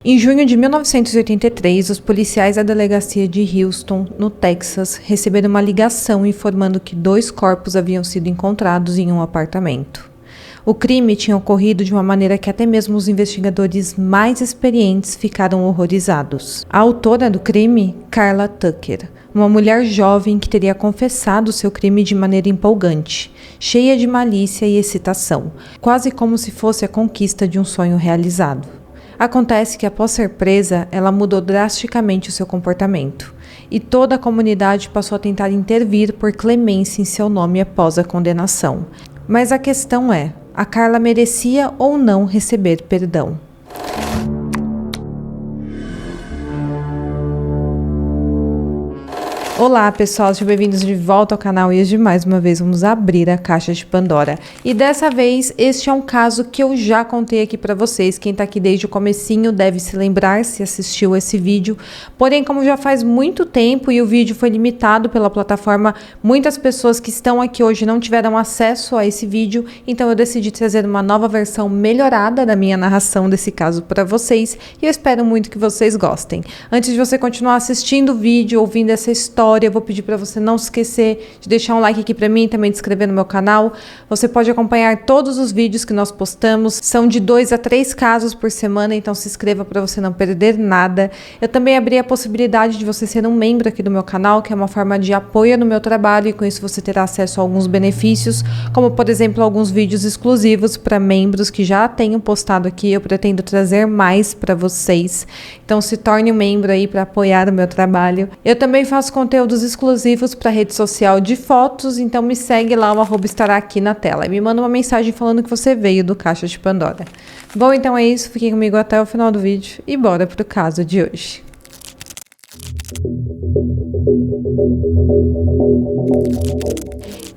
Em junho de 1983, os policiais da delegacia de Houston, no Texas, receberam uma ligação informando que 2 corpos haviam sido encontrados em um apartamento. O crime tinha ocorrido de uma maneira que até mesmo os investigadores mais experientes ficaram horrorizados. A autora do crime, Carla Tucker, uma mulher jovem que teria confessado seu crime de maneira empolgante, cheia de malícia e excitação, quase como se fosse a conquista de um sonho realizado. Acontece que, após ser presa, ela mudou drasticamente o seu comportamento, e toda a comunidade passou a tentar intervir por clemência em seu nome após a condenação. Mas a questão é, a Carla merecia ou não receber perdão? Olá pessoal, sejam bem-vindos de volta ao canal e hoje mais uma vez vamos abrir a caixa de Pandora. E dessa vez este é um caso que eu já contei aqui para vocês, quem tá aqui desde o comecinho deve se lembrar se assistiu esse vídeo, porém como já faz muito tempo e o vídeo foi limitado pela plataforma, muitas pessoas que estão aqui hoje não tiveram acesso a esse vídeo, então eu decidi trazer uma nova versão melhorada da minha narração desse caso para vocês e eu espero muito que vocês gostem. Antes de você continuar assistindo o vídeo, ouvindo essa história, eu vou pedir para você não se esquecer de deixar um like aqui para mim e também de se inscrever no meu canal. Você pode acompanhar todos os vídeos que nós postamos, são de 2 a 3 casos por semana, então se inscreva para você não perder nada. Eu também abri a possibilidade de você ser um membro aqui do meu canal, que é uma forma de apoio no meu trabalho e com isso você terá acesso a alguns benefícios, como por exemplo alguns vídeos exclusivos para membros que já tenho postado aqui, eu pretendo trazer mais para vocês, então se torne um membro aí para apoiar o meu trabalho. Eu também faço conteúdos exclusivos para rede social de fotos, então me segue lá, o @ estará aqui na tela e me manda uma mensagem falando que você veio do Caixa de Pandora. Bom, então é isso, fiquem comigo até o final do vídeo e bora pro caso de hoje.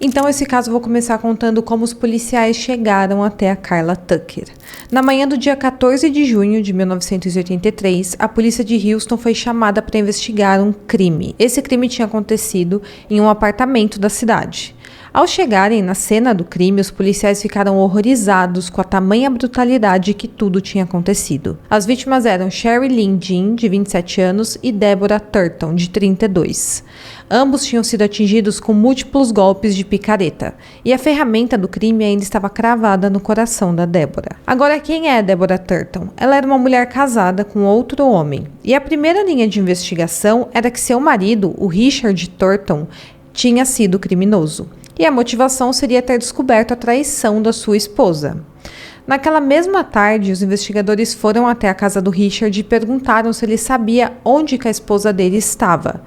Então esse caso eu vou começar contando como os policiais chegaram até a Carla Tucker. Na manhã do dia 14 de junho de 1983, a polícia de Houston foi chamada para investigar um crime. Esse crime tinha acontecido em um apartamento da cidade. Ao chegarem na cena do crime, os policiais ficaram horrorizados com a tamanha brutalidade que tudo tinha acontecido. As vítimas eram Sherry Lynn Jean, de 27 anos, e Deborah Turton, de 32. Ambos tinham sido atingidos com múltiplos golpes de picareta, e a ferramenta do crime ainda estava cravada no coração da Deborah. Agora, quem é Deborah Turton? Ela era uma mulher casada com outro homem, e a primeira linha de investigação era que seu marido, o Richard Turton, tinha sido criminoso. E a motivação seria ter descoberto a traição da sua esposa. Naquela mesma tarde, os investigadores foram até a casa do Richard e perguntaram se ele sabia onde que a esposa dele estava.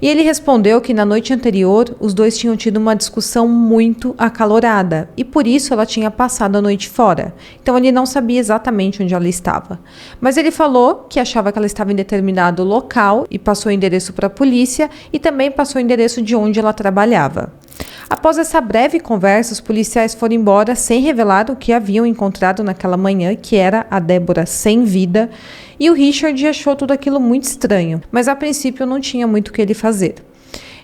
E ele respondeu que na noite anterior, os dois tinham tido uma discussão muito acalorada e por isso ela tinha passado a noite fora. Então ele não sabia exatamente onde ela estava. Mas ele falou que achava que ela estava em determinado local e passou o endereço para a polícia e também passou o endereço de onde ela trabalhava. Após essa breve conversa, os policiais foram embora sem revelar o que haviam encontrado naquela manhã, que era a Deborah sem vida, e o Richard achou tudo aquilo muito estranho, mas a princípio não tinha muito o que ele fazer.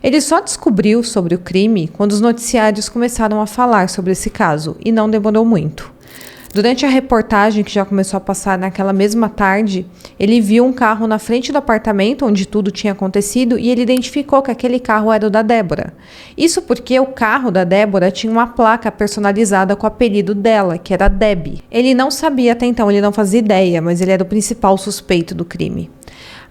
Ele só descobriu sobre o crime quando os noticiários começaram a falar sobre esse caso, e não demorou muito. Durante a reportagem que já começou a passar naquela mesma tarde, ele viu um carro na frente do apartamento onde tudo tinha acontecido e ele identificou que aquele carro era o da Deborah. Isso porque o carro da Deborah tinha uma placa personalizada com o apelido dela, que era Debbie. Ele não sabia até então, ele não fazia ideia, mas ele era o principal suspeito do crime.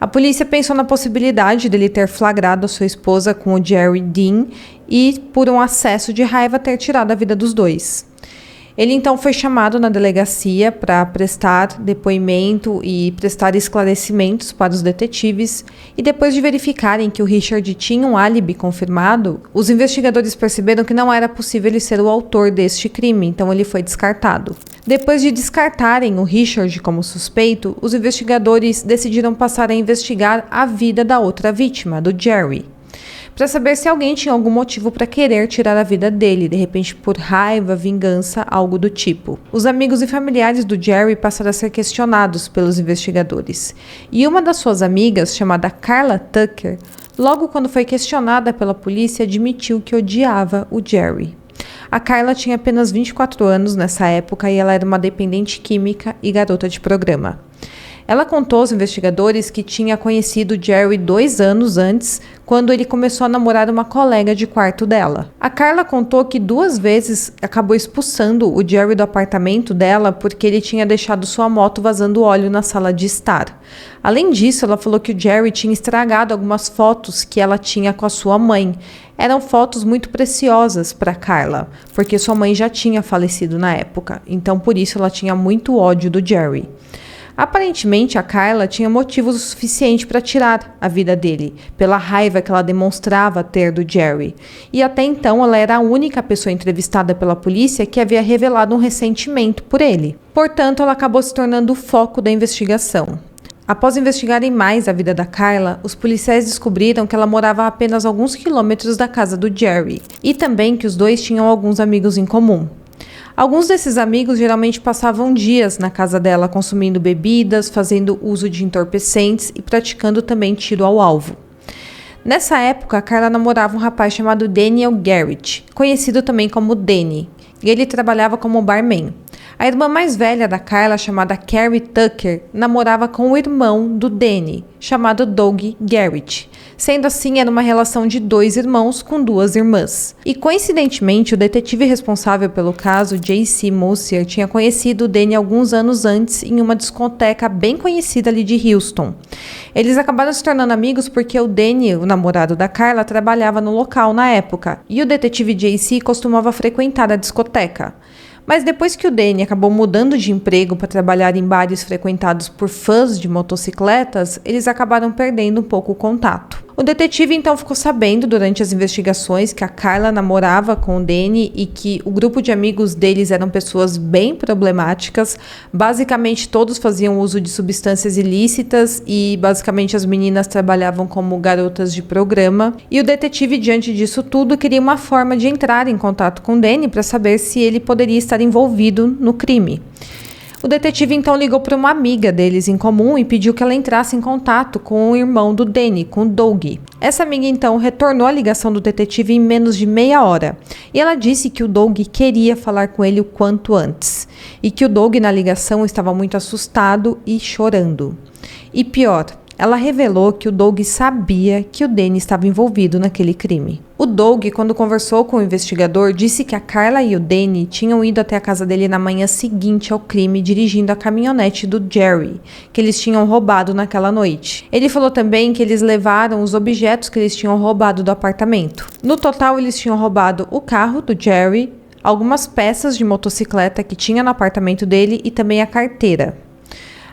A polícia pensou na possibilidade dele ter flagrado a sua esposa com o Jerry Dean e, por um acesso de raiva, ter tirado a vida dos dois. Ele então foi chamado na delegacia para prestar depoimento e prestar esclarecimentos para os detetives e depois de verificarem que o Richard tinha um álibi confirmado, os investigadores perceberam que não era possível ele ser o autor deste crime, então ele foi descartado. Depois de descartarem o Richard como suspeito, os investigadores decidiram passar a investigar a vida da outra vítima, do Jerry, para saber se alguém tinha algum motivo para querer tirar a vida dele, de repente por raiva, vingança, algo do tipo. Os amigos e familiares do Jerry passaram a ser questionados pelos investigadores. E uma das suas amigas, chamada Carla Tucker, logo quando foi questionada pela polícia, admitiu que odiava o Jerry. A Carla tinha apenas 24 anos nessa época e ela era uma dependente química e garota de programa. Ela contou aos investigadores que tinha conhecido Jerry 2 anos antes, quando ele começou a namorar uma colega de quarto dela. A Carla contou que 2 vezes acabou expulsando o Jerry do apartamento dela porque ele tinha deixado sua moto vazando óleo na sala de estar. Além disso, ela falou que o Jerry tinha estragado algumas fotos que ela tinha com a sua mãe. Eram fotos muito preciosas para Carla, porque sua mãe já tinha falecido na época, então por isso ela tinha muito ódio do Jerry. Aparentemente, a Carla tinha motivos o suficiente para tirar a vida dele, pela raiva que ela demonstrava ter do Jerry. E até então, ela era a única pessoa entrevistada pela polícia que havia revelado um ressentimento por ele. Portanto, ela acabou se tornando o foco da investigação. Após investigarem mais a vida da Carla, os policiais descobriram que ela morava a apenas alguns quilômetros da casa do Jerry, e também que os dois tinham alguns amigos em comum. Alguns desses amigos geralmente passavam dias na casa dela consumindo bebidas, fazendo uso de entorpecentes e praticando também tiro ao alvo. Nessa época, a Carla namorava um rapaz chamado Daniel Garrett, conhecido também como Danny, e ele trabalhava como barman. A irmã mais velha da Carla, chamada Carrie Tucker, namorava com o irmão do Danny, chamado Doug Garrett. Sendo assim, era uma relação de 2 irmãos com 2 irmãs. E coincidentemente, o detetive responsável pelo caso, J.C. Mosier, tinha conhecido o Danny alguns anos antes em uma discoteca bem conhecida ali de Houston. Eles acabaram se tornando amigos porque o Danny, o namorado da Carla, trabalhava no local na época, e o detetive J.C. costumava frequentar a discoteca. Mas depois que o Danny acabou mudando de emprego para trabalhar em bares frequentados por fãs de motocicletas, eles acabaram perdendo um pouco o contato. O detetive então ficou sabendo durante as investigações que a Carla namorava com o Danny e que o grupo de amigos deles eram pessoas bem problemáticas. Basicamente todos faziam uso de substâncias ilícitas e basicamente as meninas trabalhavam como garotas de programa. E o detetive, diante disso tudo, queria uma forma de entrar em contato com o Danny para saber se ele poderia estar envolvido no crime. O detetive então ligou para uma amiga deles em comum e pediu que ela entrasse em contato com o irmão do Danny, com o Doug. Essa amiga então retornou a ligação do detetive em menos de meia hora e ela disse que o Doug queria falar com ele o quanto antes e que o Doug na ligação estava muito assustado e chorando. E pior, ela revelou que o Doug sabia que o Danny estava envolvido naquele crime. O Doug, quando conversou com o investigador, disse que a Carla e o Danny tinham ido até a casa dele na manhã seguinte ao crime, dirigindo a caminhonete do Jerry, que eles tinham roubado naquela noite. Ele falou também que eles levaram os objetos que eles tinham roubado do apartamento. No total, eles tinham roubado o carro do Jerry, algumas peças de motocicleta que tinha no apartamento dele e também a carteira.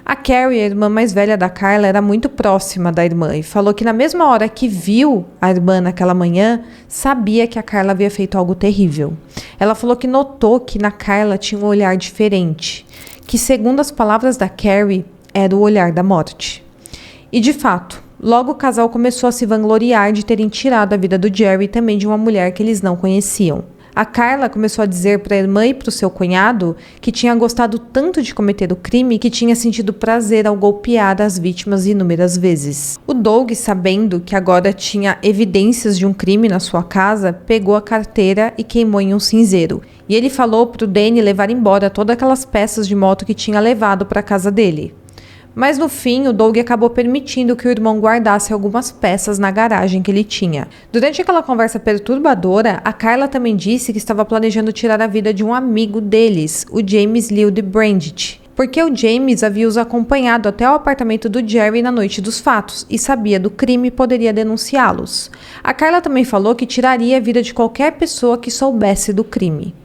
A Carrie, a irmã mais velha da Carla, era muito próxima da irmã e falou que na mesma hora que viu a irmã naquela manhã, sabia que a Carla havia feito algo terrível. Ela falou que notou que na Carla tinha um olhar diferente, que segundo as palavras da Carrie, era o olhar da morte. E de fato, logo o casal começou a se vangloriar de terem tirado a vida do Jerry e também de uma mulher que eles não conheciam. A Carla começou a dizer para a irmã e para o seu cunhado que tinha gostado tanto de cometer o crime que tinha sentido prazer ao golpear as vítimas inúmeras vezes. O Doug, sabendo que agora tinha evidências de um crime na sua casa, pegou a carteira e queimou em um cinzeiro. E ele falou para o Danny levar embora todas aquelas peças de moto que tinha levado para a casa dele. Mas no fim, o Doug acabou permitindo que o irmão guardasse algumas peças na garagem que ele tinha. Durante aquela conversa perturbadora, a Carla também disse que estava planejando tirar a vida de um amigo deles, o James Lild Brandt, porque o James havia os acompanhado até o apartamento do Jerry na noite dos fatos e sabia do crime e poderia denunciá-los. A Carla também falou que tiraria a vida de qualquer pessoa que soubesse do crime.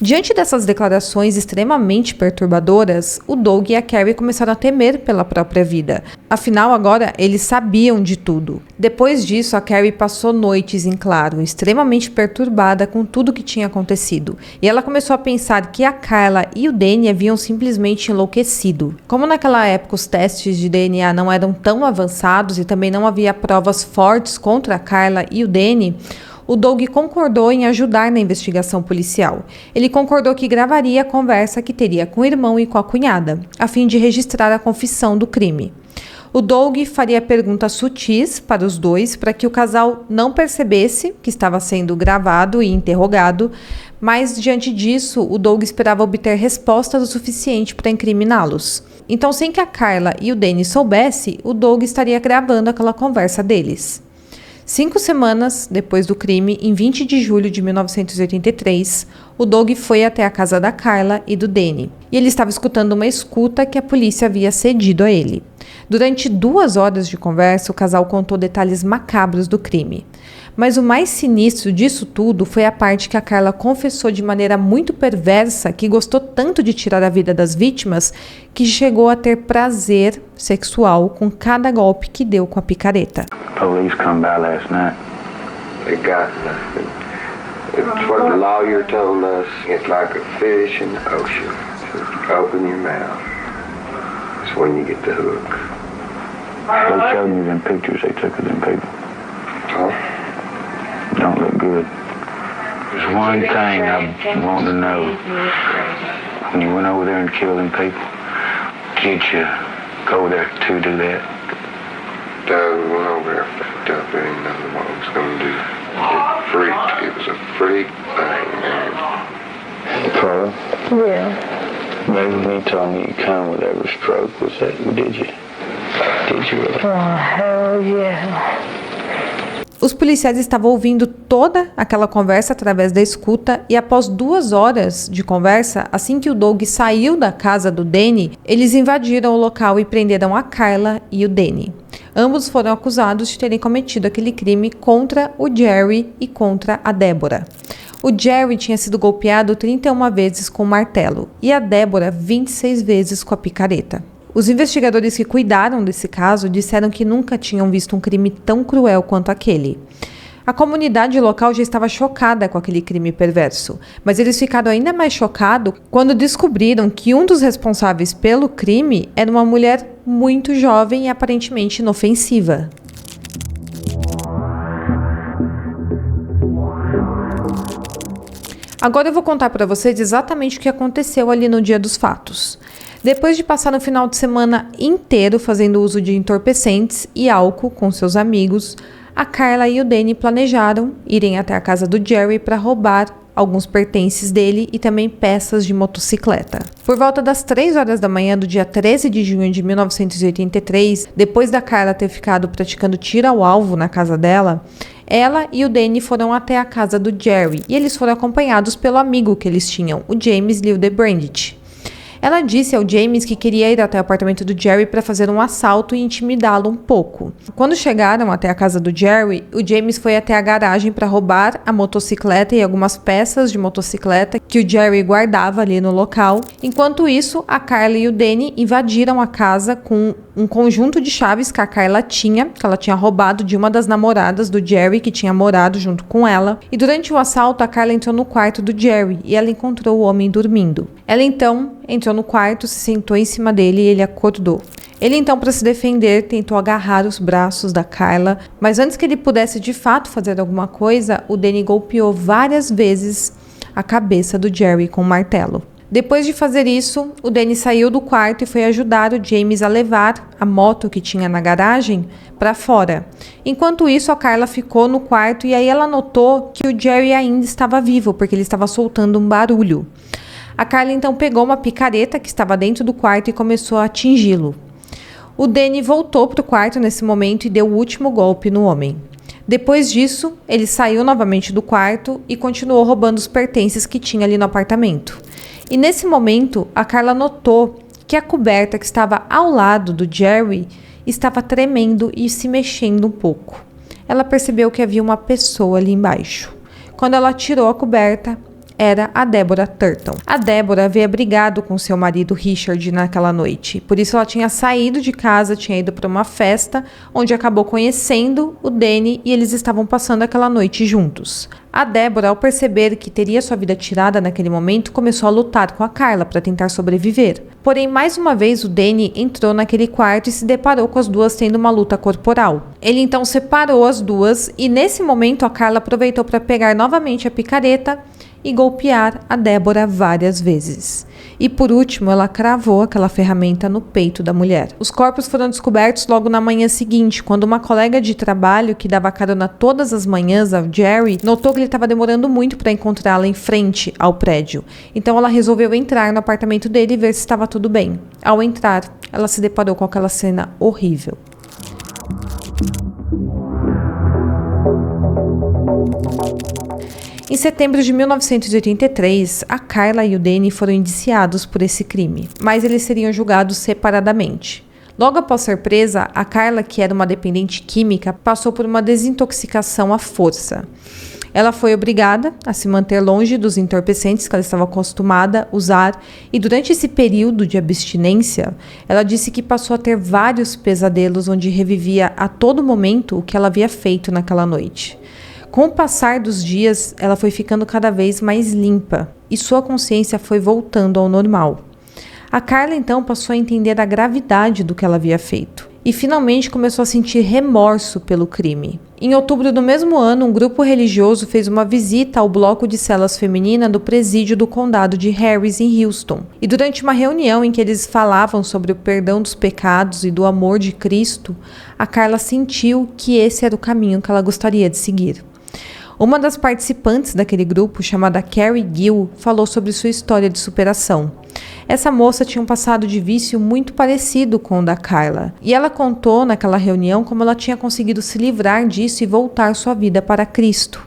Diante dessas declarações extremamente perturbadoras, o Doug e a Carrie começaram a temer pela própria vida. Afinal, agora eles sabiam de tudo. Depois disso, a Carrie passou noites em claro, extremamente perturbada com tudo que tinha acontecido. E ela começou a pensar que a Carla e o Danny haviam simplesmente enlouquecido. Como naquela época os testes de DNA não eram tão avançados e também não havia provas fortes contra a Carla e o Danny, o Doug concordou em ajudar na investigação policial. Ele concordou que gravaria a conversa que teria com o irmão e com a cunhada, a fim de registrar a confissão do crime. O Doug faria perguntas sutis para os dois para que o casal não percebesse que estava sendo gravado e interrogado, mas diante disso, o Doug esperava obter respostas o suficiente para incriminá-los. Então, sem que a Carla e o Danny soubessem, o Doug estaria gravando aquela conversa deles. 5 semanas depois do crime, em 20 de julho de 1983, o Doug foi até a casa da Carla e do Danny. E ele estava escutando uma escuta que a polícia havia cedido a ele. Durante 2 horas de conversa, o casal contou detalhes macabros do crime. Mas o mais sinistro disso tudo foi a parte que a Carla confessou de maneira muito perversa que gostou tanto de tirar a vida das vítimas que chegou a ter prazer sexual com cada golpe que deu com a picareta. Police come by last night. They got nothing. It's what the lawyer told us. It's like a fish in the ocean. Just open your mouth. That's when you get the hook. They showed me them pictures they took of them people. Huh? Don't look good. There's one thing I want to know. When you went over there and killed them people, did you go there to do that? Doug went over there fucked up. There ain't nothing what I was gonna do. It freaked. It was a freak thing, man. Carla? Yeah. Maybe when you told me you come with every stroke, was that, did you? Did you really? Oh, hell yeah. Os policiais estavam ouvindo toda aquela conversa através da escuta e após 2 horas de conversa, assim que o Doug saiu da casa do Danny, eles invadiram o local e prenderam a Carla e o Danny. Ambos foram acusados de terem cometido aquele crime contra o Jerry e contra a Débora. O Jerry tinha sido golpeado 31 vezes com um martelo e a Débora 26 vezes com a picareta. Os investigadores que cuidaram desse caso disseram que nunca tinham visto um crime tão cruel quanto aquele. A comunidade local já estava chocada com aquele crime perverso, mas eles ficaram ainda mais chocados quando descobriram que um dos responsáveis pelo crime era uma mulher muito jovem e aparentemente inofensiva. Agora eu vou contar para vocês exatamente o que aconteceu ali no dia dos fatos. Depois de passar o final de semana inteiro fazendo uso de entorpecentes e álcool com seus amigos, a Carla e o Danny planejaram irem até a casa do Jerry para roubar alguns pertences dele e também peças de motocicleta. Por volta das 3 horas da manhã do dia 13 de junho de 1983, depois da Carla ter ficado praticando tiro ao alvo na casa dela, ela e o Danny foram até a casa do Jerry e eles foram acompanhados pelo amigo que eles tinham, o James Lildebrandit. Ela disse ao James que queria ir até o apartamento do Jerry para fazer um assalto e intimidá-lo um pouco. Quando chegaram até a casa do Jerry, o James foi até a garagem para roubar a motocicleta e algumas peças de motocicleta que o Jerry guardava ali no local. Enquanto isso, a Carla e o Danny invadiram a casa com um conjunto de chaves que a Carla tinha, que ela tinha roubado de uma das namoradas do Jerry, que tinha morado junto com ela. E durante o assalto, a Carla entrou no quarto do Jerry e ela encontrou o homem dormindo. Ela então entrou no quarto, se sentou em cima dele e ele acordou. Ele então, para se defender, tentou agarrar os braços da Carla, mas antes que ele pudesse de fato fazer alguma coisa, o Danny golpeou várias vezes a cabeça do Jerry com um martelo. Depois de fazer isso, o Danny saiu do quarto e foi ajudar o James a levar a moto que tinha na garagem para fora. Enquanto isso, a Carla ficou no quarto e aí ela notou que o Jerry ainda estava vivo, porque ele estava soltando um barulho. A Carla então pegou uma picareta que estava dentro do quarto e começou a atingi-lo. O Danny voltou para o quarto nesse momento e deu o último golpe no homem. Depois disso, ele saiu novamente do quarto e continuou roubando os pertences que tinha ali no apartamento. E nesse momento, a Carla notou que a coberta que estava ao lado do Jerry estava tremendo e se mexendo um pouco. Ela percebeu que havia uma pessoa ali embaixo. Quando ela tirou a coberta, era a Débora Turton. A Débora havia brigado com seu marido Richard naquela noite. Por isso ela tinha saído de casa, tinha ido para uma festa, onde acabou conhecendo o Danny e eles estavam passando aquela noite juntos. A Débora, ao perceber que teria sua vida tirada naquele momento, começou a lutar com a Carla para tentar sobreviver. Porém, mais uma vez, o Danny entrou naquele quarto e se deparou com as duas tendo uma luta corporal. Ele então separou as duas e nesse momento a Carla aproveitou para pegar novamente a picareta e golpear a Débora várias vezes. E por último, ela cravou aquela ferramenta no peito da mulher. Os corpos foram descobertos logo na manhã seguinte, quando uma colega de trabalho que dava carona todas as manhãs a Jerry notou que ele estava demorando muito para encontrá-la em frente ao prédio. Então ela resolveu entrar no apartamento dele e ver se estava tudo bem. Ao entrar, ela se deparou com aquela cena horrível. Em setembro de 1983, a Karla e o Danny foram indiciados por esse crime, mas eles seriam julgados separadamente. Logo após ser presa, a Karla, que era uma dependente química, passou por uma desintoxicação à força. Ela foi obrigada a se manter longe dos entorpecentes que ela estava acostumada a usar e durante esse período de abstinência, ela disse que passou a ter vários pesadelos onde revivia a todo momento o que ela havia feito naquela noite. Com o passar dos dias, ela foi ficando cada vez mais limpa e sua consciência foi voltando ao normal. A Karla então passou a entender a gravidade do que ela havia feito e finalmente começou a sentir remorso pelo crime. Em outubro do mesmo ano, um grupo religioso fez uma visita ao bloco de celas feminina do presídio do condado de Harris, em Houston. E durante uma reunião em que eles falavam sobre o perdão dos pecados e do amor de Cristo, a Karla sentiu que esse era o caminho que ela gostaria de seguir. Uma das participantes daquele grupo, chamada Carrie Gill, falou sobre sua história de superação. Essa moça tinha um passado de vício muito parecido com o da Karla, e ela contou naquela reunião como ela tinha conseguido se livrar disso e voltar sua vida para Cristo.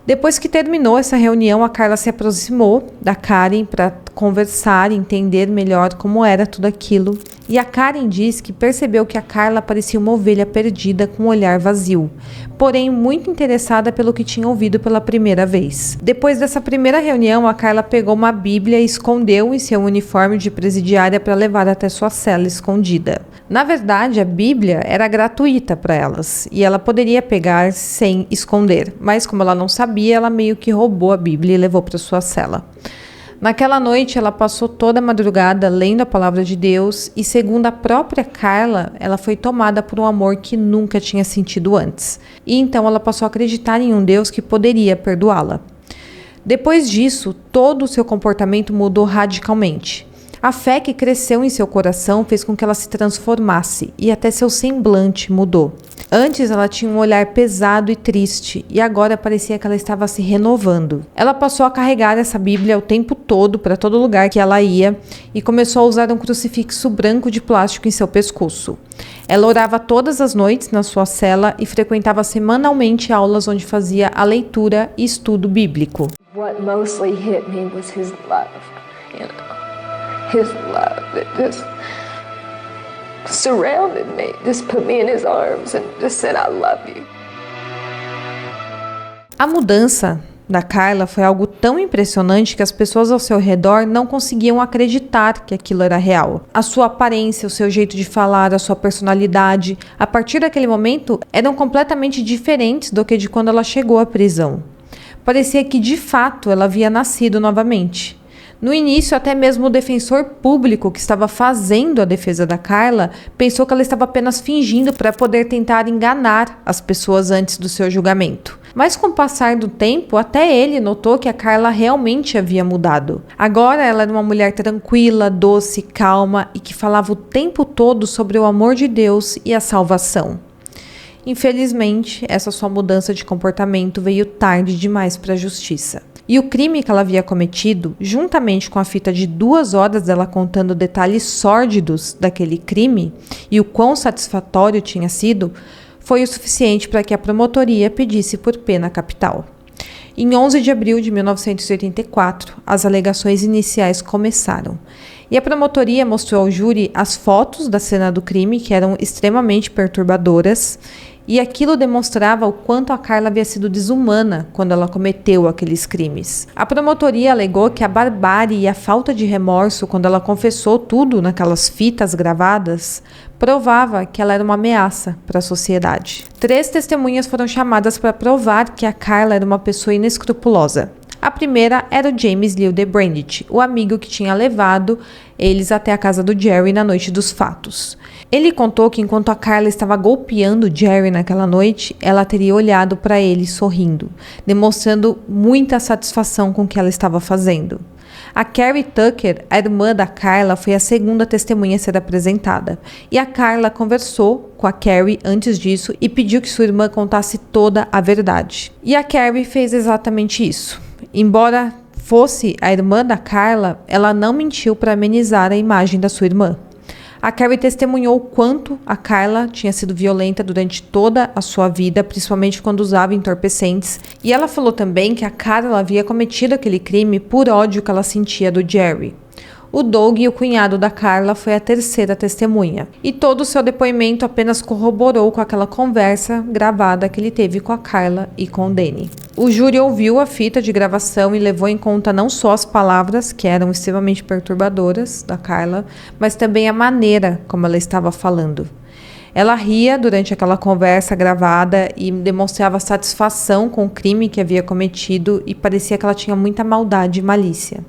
Depois que terminou essa reunião, a Karla se aproximou da Karen para conversar e entender melhor como era tudo aquilo. E a Karen diz que percebeu que a Karla parecia uma ovelha perdida com um olhar vazio, porém muito interessada pelo que tinha ouvido pela primeira vez. Depois dessa primeira reunião, a Karla pegou uma Bíblia e escondeu em seu uniforme de presidiária para levar até sua cela escondida. Na verdade, a Bíblia era gratuita para elas e ela poderia pegar sem esconder, mas como ela não sabia, ela meio que roubou a Bíblia e levou para sua cela. Naquela noite, ela passou toda a madrugada lendo a palavra de Deus e, segundo a própria Karla, ela foi tomada por um amor que nunca tinha sentido antes. E então ela passou a acreditar em um Deus que poderia perdoá-la. Depois disso, todo o seu comportamento mudou radicalmente. A fé que cresceu em seu coração fez com que ela se transformasse e até seu semblante mudou. Antes ela tinha um olhar pesado e triste e agora parecia que ela estava se renovando. Ela passou a carregar essa Bíblia o tempo todo para todo lugar que ela ia e começou a usar um crucifixo branco de plástico em seu pescoço. Ela orava todas as noites na sua cela e frequentava semanalmente aulas onde fazia a leitura e estudo bíblico. What mostly hit me was his love, you know. His love that just surrounded me, just put me in his arms and just said, I love you. A mudança da Karla foi algo tão impressionante que as pessoas ao seu redor não conseguiam acreditar que aquilo era real. A sua aparência, o seu jeito de falar, a sua personalidade, a partir daquele momento, eram completamente diferentes do que de quando ela chegou à prisão. Parecia que, de fato, ela havia nascido novamente. No início, até mesmo o defensor público que estava fazendo a defesa da Karla pensou que ela estava apenas fingindo para poder tentar enganar as pessoas antes do seu julgamento. Mas com o passar do tempo, até ele notou que a Karla realmente havia mudado. Agora ela era uma mulher tranquila, doce, calma e que falava o tempo todo sobre o amor de Deus e a salvação. Infelizmente, essa sua mudança de comportamento veio tarde demais para a justiça. E o crime que ela havia cometido, juntamente com a fita de 2 horas dela contando detalhes sórdidos daquele crime e o quão satisfatório tinha sido, foi o suficiente para que a promotoria pedisse por pena capital. Em 11 de abril de 1984, as alegações iniciais começaram. E a promotoria mostrou ao júri as fotos da cena do crime, que eram extremamente perturbadoras, e aquilo demonstrava o quanto a Karla havia sido desumana quando ela cometeu aqueles crimes. A promotoria alegou que a barbárie e a falta de remorso quando ela confessou tudo naquelas fitas gravadas provava que ela era uma ameaça para a sociedade. 3 testemunhas foram chamadas para provar que a Karla era uma pessoa inescrupulosa. A primeira era o James Lildebrandit, o amigo que tinha levado eles até a casa do Jerry na noite dos fatos. Ele contou que enquanto a Karla estava golpeando Jerry naquela noite, ela teria olhado para ele sorrindo, demonstrando muita satisfação com o que ela estava fazendo. A Carrie Tucker, a irmã da Carla, foi a segunda testemunha a ser apresentada. E a Carla conversou com a Carrie antes disso e pediu que sua irmã contasse toda a verdade. E a Carrie fez exatamente isso. Embora fosse a irmã da Carla, ela não mentiu para amenizar a imagem da sua irmã. A Carrie testemunhou o quanto a Carla tinha sido violenta durante toda a sua vida, principalmente quando usava entorpecentes. E ela falou também que a Carla havia cometido aquele crime por ódio que ela sentia do Jerry. O Doug, o cunhado da Carla, foi a terceira testemunha. E todo o seu depoimento apenas corroborou com aquela conversa gravada que ele teve com a Carla e com o Danny. O júri ouviu a fita de gravação e levou em conta não só as palavras, que eram extremamente perturbadoras, da Carla, mas também a maneira como ela estava falando. Ela ria durante aquela conversa gravada e demonstrava satisfação com o crime que havia cometido e parecia que ela tinha muita maldade e malícia.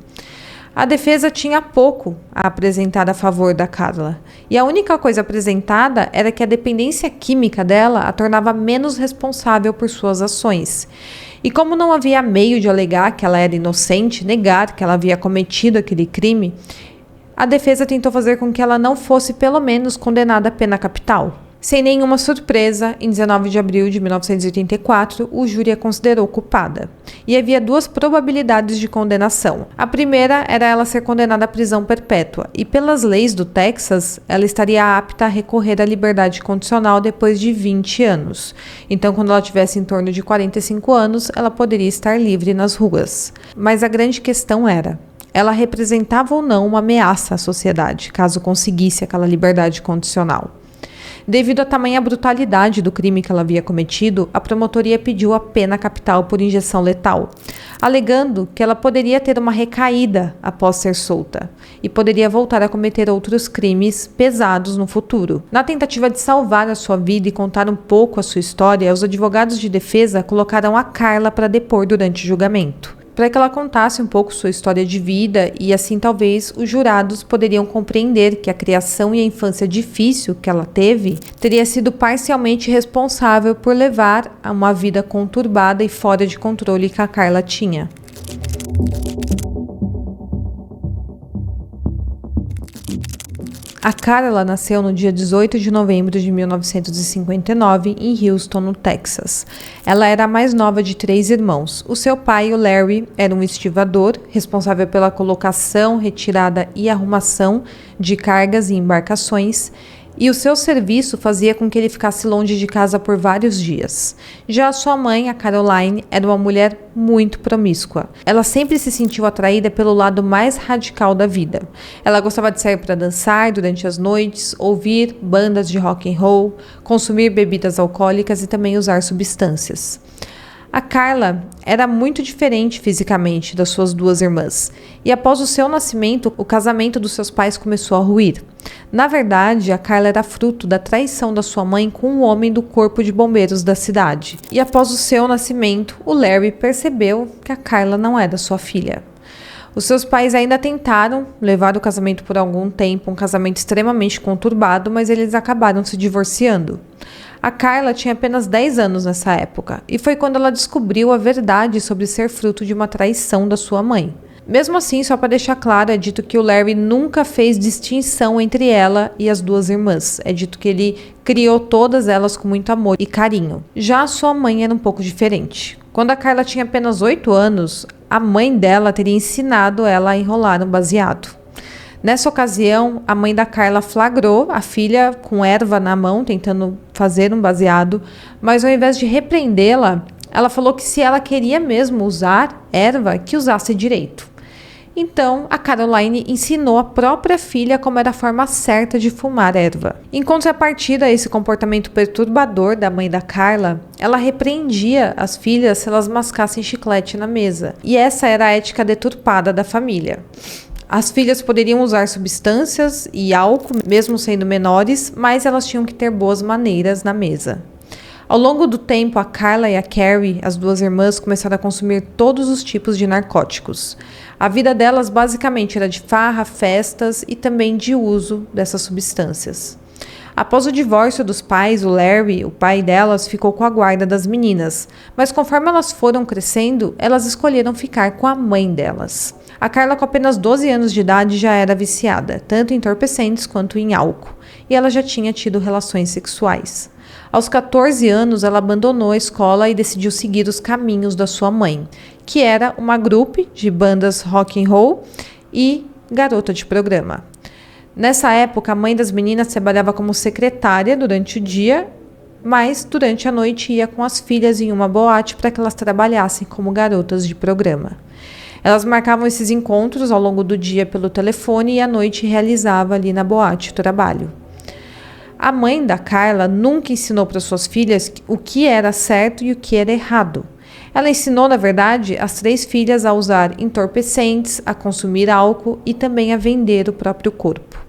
A defesa tinha pouco a apresentar a favor da Carla, e a única coisa apresentada era que a dependência química dela a tornava menos responsável por suas ações. E como não havia meio de alegar que ela era inocente, negar que ela havia cometido aquele crime, a defesa tentou fazer com que ela não fosse pelo menos condenada à pena capital. Sem nenhuma surpresa, em 19 de abril de 1984, o júri a considerou culpada. E havia duas probabilidades de condenação. A primeira era ela ser condenada à prisão perpétua, e pelas leis do Texas, ela estaria apta a recorrer à liberdade condicional depois de 20 anos. Então, quando ela tivesse em torno de 45 anos, ela poderia estar livre nas ruas. Mas a grande questão era: ela representava ou não uma ameaça à sociedade, caso conseguisse aquela liberdade condicional. Devido à tamanha brutalidade do crime que ela havia cometido, a promotoria pediu a pena capital por injeção letal, alegando que ela poderia ter uma recaída após ser solta e poderia voltar a cometer outros crimes pesados no futuro. Na tentativa de salvar a sua vida e contar um pouco a sua história, os advogados de defesa colocaram a Carla para depor durante o julgamento, para que ela contasse um pouco sua história de vida e assim talvez os jurados poderiam compreender que a criação e a infância difícil que ela teve teria sido parcialmente responsável por levar a uma vida conturbada e fora de controle que a Carla tinha. A Carla nasceu no dia 18 de novembro de 1959 em Houston, no Texas. Ela era a mais nova de 3 irmãos. O seu pai, o Larry, era um estivador, responsável pela colocação, retirada e arrumação de cargas e embarcações, e o seu serviço fazia com que ele ficasse longe de casa por vários dias. Já a sua mãe, a Caroline, era uma mulher muito promíscua. Ela sempre se sentiu atraída pelo lado mais radical da vida. Ela gostava de sair para dançar durante as noites, ouvir bandas de rock and roll, consumir bebidas alcoólicas e também usar substâncias. A Carla era muito diferente fisicamente das suas 2 irmãs, e após o seu nascimento, o casamento dos seus pais começou a ruir. Na verdade, a Carla era fruto da traição da sua mãe com um homem do corpo de bombeiros da cidade. E após o seu nascimento, o Larry percebeu que a Carla não era sua filha. Os seus pais ainda tentaram levar o casamento por algum tempo, um casamento extremamente conturbado, mas eles acabaram se divorciando. A Carla tinha apenas 10 anos nessa época, e foi quando ela descobriu a verdade sobre ser fruto de uma traição da sua mãe. Mesmo assim, só para deixar claro, é dito que o Larry nunca fez distinção entre ela e as 2 irmãs. É dito que ele criou todas elas com muito amor e carinho. Já a sua mãe era um pouco diferente. Quando a Carla tinha apenas 8 anos, a mãe dela teria ensinado ela a enrolar um baseado. Nessa ocasião, a mãe da Carla flagrou a filha com erva na mão, tentando fazer um baseado, mas ao invés de repreendê-la, ela falou que se ela queria mesmo usar erva, que usasse direito. Então, a Caroline ensinou a própria filha como era a forma certa de fumar erva. Em contrapartida a esse comportamento perturbador da mãe da Carla, ela repreendia as filhas se elas mascassem chiclete na mesa. E essa era a ética deturpada da família. As filhas poderiam usar substâncias e álcool, mesmo sendo menores, mas elas tinham que ter boas maneiras na mesa. Ao longo do tempo, a Carla e a Carrie, as 2 irmãs, começaram a consumir todos os tipos de narcóticos. A vida delas basicamente era de farra, festas e também de uso dessas substâncias. Após o divórcio dos pais, o Larry, o pai delas, ficou com a guarda das meninas, mas conforme elas foram crescendo, elas escolheram ficar com a mãe delas. A Carla, com apenas 12 anos de idade, já era viciada, tanto em entorpecentes quanto em álcool, e ela já tinha tido relações sexuais. Aos 14 anos, ela abandonou a escola e decidiu seguir os caminhos da sua mãe, que era uma grupo de bandas rock and roll e garota de programa. Nessa época, a mãe das meninas trabalhava como secretária durante o dia, mas durante a noite ia com as filhas em uma boate para que elas trabalhassem como garotas de programa. Elas marcavam esses encontros ao longo do dia pelo telefone e à noite realizava ali na boate o trabalho. A mãe da Carla nunca ensinou para suas filhas o que era certo e o que era errado. Ela ensinou, na verdade, as 3 filhas a usar entorpecentes, a consumir álcool e também a vender o próprio corpo.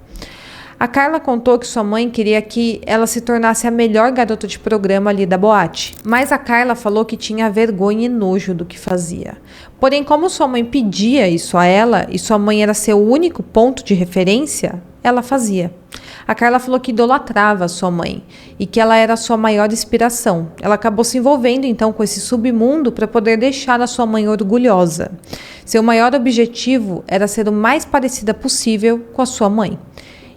A Carla contou que sua mãe queria que ela se tornasse a melhor garota de programa ali da boate, mas a Carla falou que tinha vergonha e nojo do que fazia. Porém, como sua mãe pedia isso a ela e sua mãe era seu único ponto de referência, ela fazia. A Carla falou que idolatrava a sua mãe e que ela era a sua maior inspiração. Ela acabou se envolvendo então com esse submundo para poder deixar a sua mãe orgulhosa. Seu maior objetivo era ser o mais parecida possível com a sua mãe.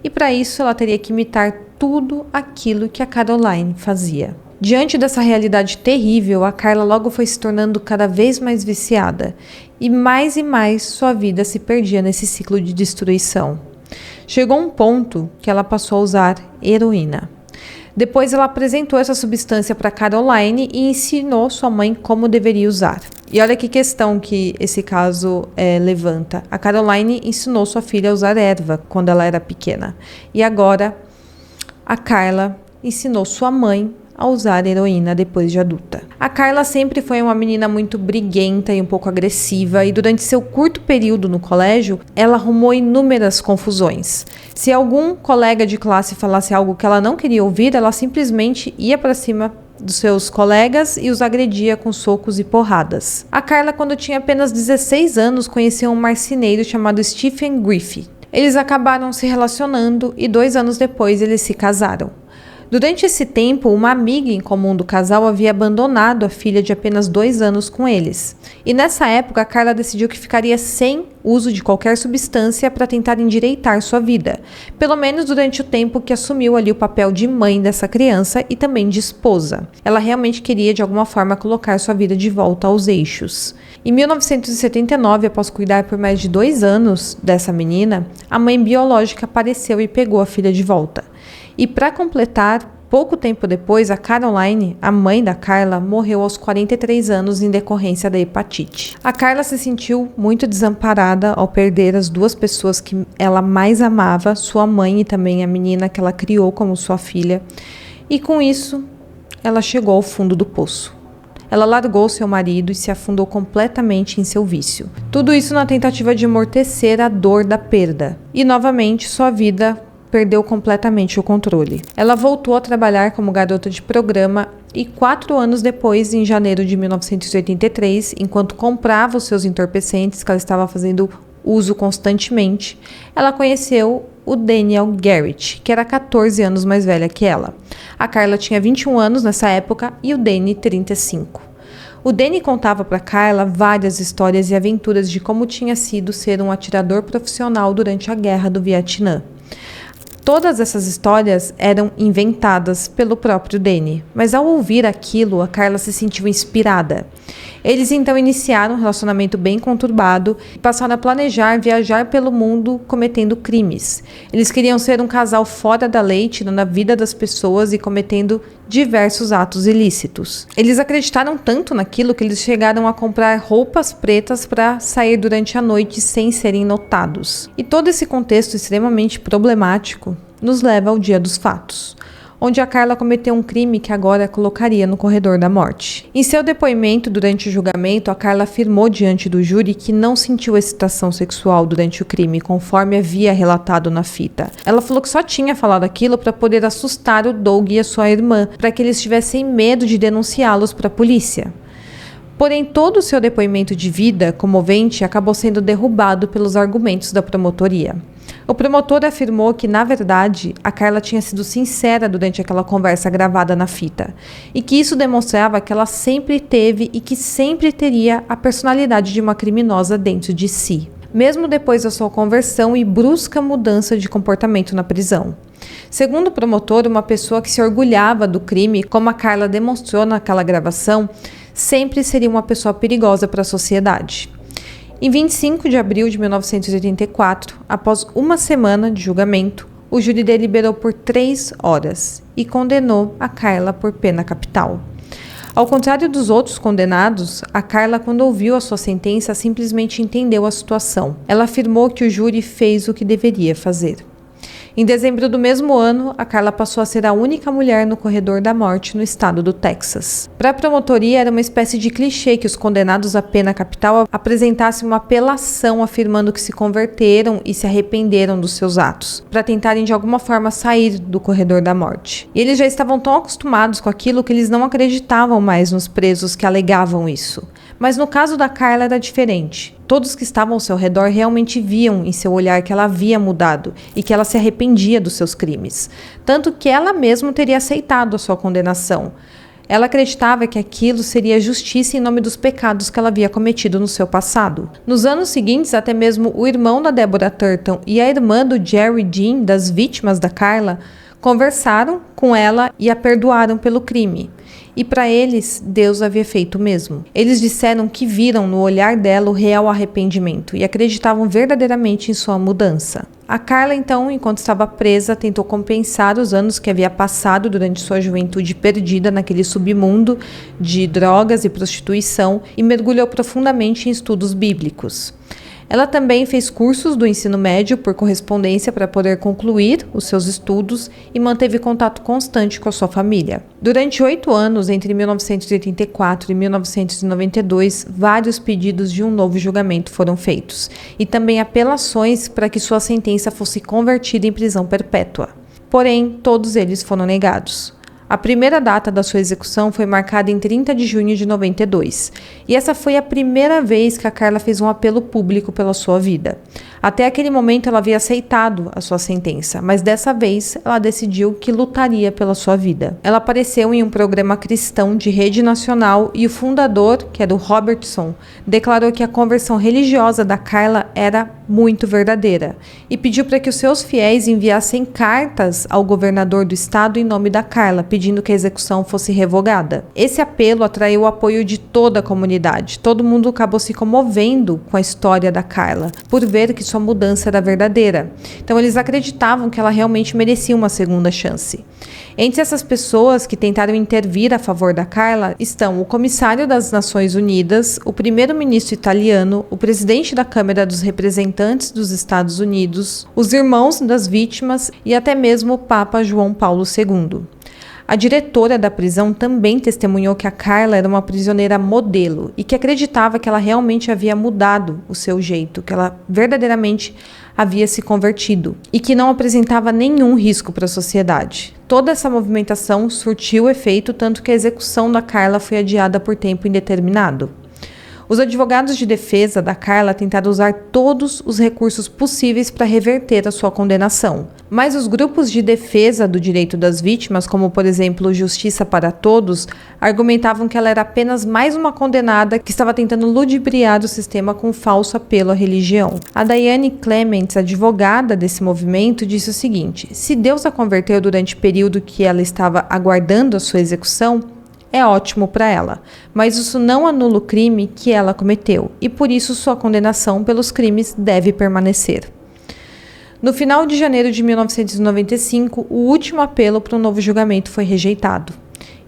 E para isso ela teria que imitar tudo aquilo que a Caroline fazia. Diante dessa realidade terrível, a Carla logo foi se tornando cada vez mais viciada e mais sua vida se perdia nesse ciclo de destruição. Chegou um ponto que ela passou a usar heroína. Depois ela apresentou essa substância para Caroline e ensinou sua mãe como deveria usar. E olha que questão que esse caso levanta. A Caroline ensinou sua filha a usar erva quando ela era pequena. E agora a Carla ensinou sua mãe a usar heroína depois de adulta. A Carla sempre foi uma menina muito briguenta e um pouco agressiva, e durante seu curto período no colégio, ela arrumou inúmeras confusões. Se algum colega de classe falasse algo que ela não queria ouvir, ela simplesmente ia para cima dos seus colegas e os agredia com socos e porradas. A Carla, quando tinha apenas 16 anos, conheceu um marceneiro chamado Stephen Griffith. Eles acabaram se relacionando e 2 anos depois eles se casaram. Durante esse tempo, uma amiga em comum do casal havia abandonado a filha de apenas 2 anos com eles. E nessa época, a Carla decidiu que ficaria sem uso de qualquer substância para tentar endireitar sua vida, pelo menos durante o tempo que assumiu ali o papel de mãe dessa criança e também de esposa. Ela realmente queria, de alguma forma, colocar sua vida de volta aos eixos. Em 1979, após cuidar por mais de 2 anos dessa menina, a mãe biológica apareceu e pegou a filha de volta. E para completar, pouco tempo depois, a Caroline, a mãe da Carla, morreu aos 43 anos em decorrência da hepatite. A Carla se sentiu muito desamparada ao perder as 2 pessoas que ela mais amava, sua mãe e também a menina que ela criou como sua filha. E com isso, ela chegou ao fundo do poço. Ela largou seu marido e se afundou completamente em seu vício. Tudo isso na tentativa de amortecer a dor da perda. E novamente, sua vida perdeu completamente o controle. Ela voltou a trabalhar como garota de programa e 4 anos depois, em janeiro de 1983, enquanto comprava os seus entorpecentes que ela estava fazendo uso constantemente, ela conheceu o Daniel Garrett, que era 14 anos mais velha que ela. A Carla tinha 21 anos nessa época e o Danny 35. O Danny contava para Carla várias histórias e aventuras de como tinha sido ser um atirador profissional durante a Guerra do Vietnã. Todas essas histórias eram inventadas pelo próprio Danny, mas ao ouvir aquilo, a Carla se sentiu inspirada. Eles então iniciaram um relacionamento bem conturbado e passaram a planejar viajar pelo mundo cometendo crimes. Eles queriam ser um casal fora da lei, tirando a vida das pessoas e cometendo diversos atos ilícitos. Eles acreditaram tanto naquilo que eles chegaram a comprar roupas pretas para sair durante a noite sem serem notados. E todo esse contexto extremamente problemático nos leva ao dia dos fatos, onde a Carla cometeu um crime que agora a colocaria no corredor da morte. Em seu depoimento durante o julgamento, a Carla afirmou diante do júri que não sentiu excitação sexual durante o crime, conforme havia relatado na fita. Ela falou que só tinha falado aquilo para poder assustar o Doug e a sua irmã, para que eles tivessem medo de denunciá-los para a polícia. Porém, todo o seu depoimento de vida comovente acabou sendo derrubado pelos argumentos da promotoria. O promotor afirmou que, na verdade, a Carla tinha sido sincera durante aquela conversa gravada na fita e que isso demonstrava que ela sempre teve e que sempre teria a personalidade de uma criminosa dentro de si, mesmo depois da sua conversão e brusca mudança de comportamento na prisão. Segundo o promotor, uma pessoa que se orgulhava do crime, como a Carla demonstrou naquela gravação, sempre seria uma pessoa perigosa para a sociedade. Em 25 de abril de 1984, após uma semana de julgamento, o júri deliberou por 3 horas e condenou a Carla por pena capital. Ao contrário dos outros condenados, a Carla, quando ouviu a sua sentença, simplesmente entendeu a situação. Ela afirmou que o júri fez o que deveria fazer. Em dezembro do mesmo ano, a Carla passou a ser a única mulher no corredor da morte no estado do Texas. Para a promotoria, era uma espécie de clichê que os condenados à pena capital apresentassem uma apelação afirmando que se converteram e se arrependeram dos seus atos, para tentarem de alguma forma sair do corredor da morte. E eles já estavam tão acostumados com aquilo que eles não acreditavam mais nos presos que alegavam isso. Mas no caso da Carla era diferente. Todos que estavam ao seu redor realmente viam em seu olhar que ela havia mudado e que ela se arrependia dos seus crimes. Tanto que ela mesma teria aceitado a sua condenação. Ela acreditava que aquilo seria justiça em nome dos pecados que ela havia cometido no seu passado. Nos anos seguintes, até mesmo o irmão da Deborah Turton e a irmã do Jerry Dean, das vítimas da Carla, conversaram com ela e a perdoaram pelo crime. E para eles, Deus havia feito o mesmo. Eles disseram que viram no olhar dela o real arrependimento e acreditavam verdadeiramente em sua mudança. A Carla, então, enquanto estava presa, tentou compensar os anos que havia passado durante sua juventude perdida naquele submundo de drogas e prostituição e mergulhou profundamente em estudos bíblicos. Ela também fez cursos do ensino médio por correspondência para poder concluir os seus estudos e manteve contato constante com a sua família. Durante 8 anos, entre 1984 e 1992, vários pedidos de um novo julgamento foram feitos e também apelações para que sua sentença fosse convertida em prisão perpétua. Porém, todos eles foram negados. A primeira data da sua execução foi marcada em 30 de junho de 92, e essa foi a primeira vez que a Carla fez um apelo público pela sua vida. Até aquele momento ela havia aceitado a sua sentença, mas dessa vez ela decidiu que lutaria pela sua vida. Ela apareceu em um programa cristão de rede nacional e o fundador, que era o Robertson, declarou que a conversão religiosa da Carla era muito verdadeira e pediu para que os seus fiéis enviassem cartas ao governador do estado em nome da Carla, pedindo que a execução fosse revogada. Esse apelo atraiu o apoio de toda a comunidade. Todo mundo acabou se comovendo com a história da Carla, por ver que sua mudança era verdadeira. Então eles acreditavam que ela realmente merecia uma segunda chance. Entre essas pessoas que tentaram intervir a favor da Carla estão o comissário das Nações Unidas, o primeiro-ministro italiano, o presidente da Câmara dos Representantes dos Estados Unidos, os irmãos das vítimas e até mesmo o Papa João Paulo II. A diretora da prisão também testemunhou que a Carla era uma prisioneira modelo e que acreditava que ela realmente havia mudado o seu jeito, que ela verdadeiramente havia se convertido e que não apresentava nenhum risco para a sociedade. Toda essa movimentação surtiu efeito, tanto que a execução da Carla foi adiada por tempo indeterminado. Os advogados de defesa da Carla tentaram usar todos os recursos possíveis para reverter a sua condenação. Mas os grupos de defesa do direito das vítimas, como por exemplo Justiça para Todos, argumentavam que ela era apenas mais uma condenada que estava tentando ludibriar o sistema com um falso apelo à religião. A Diane Clements, advogada desse movimento, disse o seguinte: se Deus a converteu durante o período que ela estava aguardando a sua execução, é ótimo para ela, mas isso não anula o crime que ela cometeu e por isso sua condenação pelos crimes deve permanecer. No final de janeiro de 1995, o último apelo para um novo julgamento foi rejeitado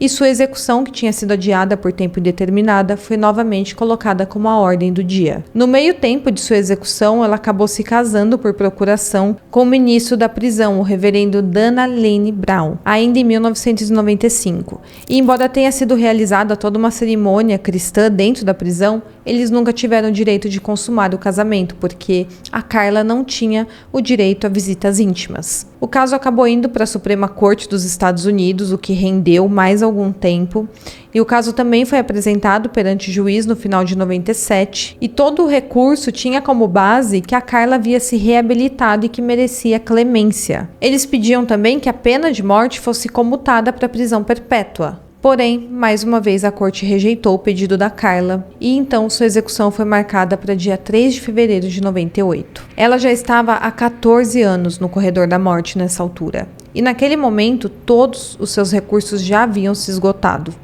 e sua execução, que tinha sido adiada por tempo indeterminado, foi novamente colocada como a ordem do dia. No meio tempo de sua execução, ela acabou se casando por procuração com o ministro da prisão, o reverendo Dana Lane Brown, ainda em 1995. E embora tenha sido realizada toda uma cerimônia cristã dentro da prisão, eles nunca tiveram o direito de consumar o casamento, porque a Carla não tinha o direito a visitas íntimas. O caso acabou indo para a Suprema Corte dos Estados Unidos, o que rendeu mais algum tempo, e o caso também foi apresentado perante juiz no final de 97, e todo o recurso tinha como base que a Carla havia se reabilitado e que merecia clemência. Eles pediam também que a pena de morte fosse comutada para prisão perpétua. Porém, mais uma vez a corte rejeitou o pedido da Carla e então sua execução foi marcada para dia 3 de fevereiro de 98. Ela já estava há 14 anos no corredor da morte nessa altura e naquele momento todos os seus recursos já haviam se esgotado.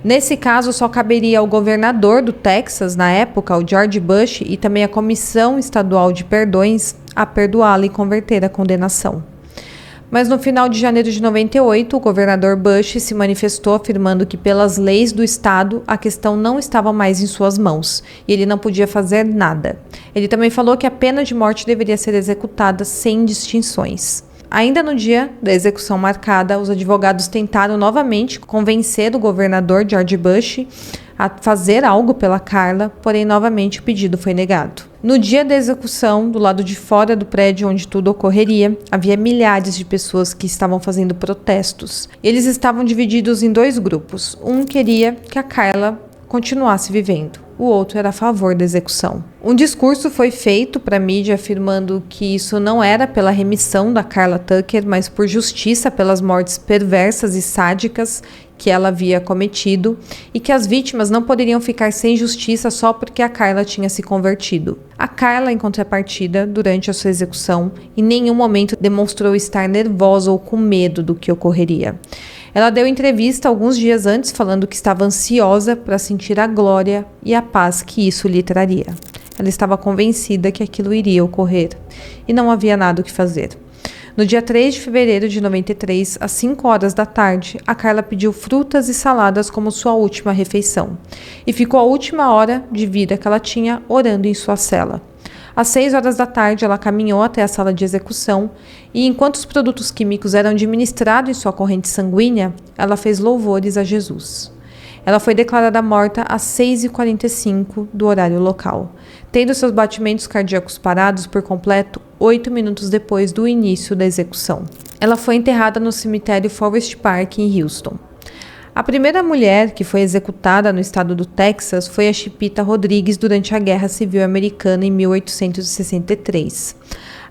Nesse caso, só caberia ao governador do Texas, na época, o George Bush, e também a Comissão Estadual de Perdões, a perdoá-la e converter a condenação. Mas no final de janeiro de 98, o governador Bush se manifestou afirmando que pelas leis do estado a questão não estava mais em suas mãos e ele não podia fazer nada. Ele também falou que a pena de morte deveria ser executada sem distinções. Ainda no dia da execução marcada, os advogados tentaram novamente convencer o governador George Bush a fazer algo pela Carla, porém novamente o pedido foi negado. No dia da execução, do lado de fora do prédio onde tudo ocorreria, havia milhares de pessoas que estavam fazendo protestos. Eles estavam divididos em dois grupos. Um queria que a Carla continuasse vivendo. O outro era a favor da execução. Um discurso foi feito para a mídia afirmando que isso não era pela remissão da Carla Tucker, mas por justiça pelas mortes perversas e sádicas que ela havia cometido e que as vítimas não poderiam ficar sem justiça só porque a Carla tinha se convertido. A Carla, em contrapartida, durante a sua execução, em nenhum momento demonstrou estar nervosa ou com medo do que ocorreria. Ela deu entrevista alguns dias antes falando que estava ansiosa para sentir a glória e a paz que isso lhe traria. Ela estava convencida que aquilo iria ocorrer e não havia nada o que fazer. No dia 3 de fevereiro de 93, às 5 horas da tarde, a Carla pediu frutas e saladas como sua última refeição e ficou a última hora de vida que ela tinha orando em sua cela. Às 6 horas da tarde, ela caminhou até a sala de execução e, enquanto os produtos químicos eram administrados em sua corrente sanguínea, ela fez louvores a Jesus. Ela foi declarada morta às 6h45 do horário local, tendo seus batimentos cardíacos parados por completo 8 minutos depois do início da execução. Ela foi enterrada no cemitério Forest Park, em Houston. A primeira mulher que foi executada no estado do Texas foi a Chipita Rodrigues durante a Guerra Civil Americana em 1863.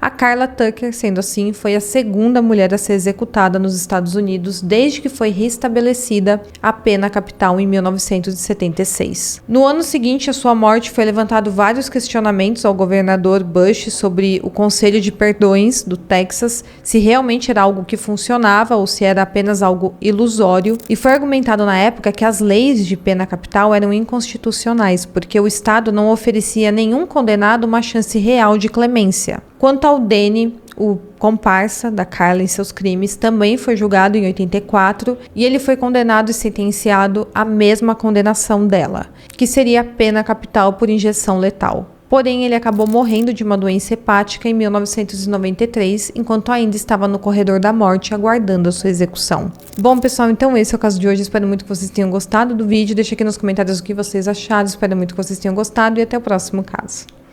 A Carla Tucker, sendo assim, foi a segunda mulher a ser executada nos Estados Unidos desde que foi restabelecida a pena capital em 1976. No ano seguinte à sua morte, foi levantado vários questionamentos ao governador Bush sobre o Conselho de Perdões do Texas, se realmente era algo que funcionava ou se era apenas algo ilusório, e foi argumentado na época que as leis de pena capital eram inconstitucionais, porque o Estado não oferecia a nenhum condenado uma chance real de clemência. Quanto ao Danny, o comparsa da Carla em seus crimes, também foi julgado em 84 e ele foi condenado e sentenciado à mesma condenação dela, que seria a pena capital por injeção letal. Porém, ele acabou morrendo de uma doença hepática em 1993, enquanto ainda estava no corredor da morte, aguardando a sua execução. Bom, pessoal, então esse é o caso de hoje. Espero muito que vocês tenham gostado do vídeo. Deixa aqui nos comentários o que vocês acharam. Espero muito que vocês tenham gostado e até o próximo caso.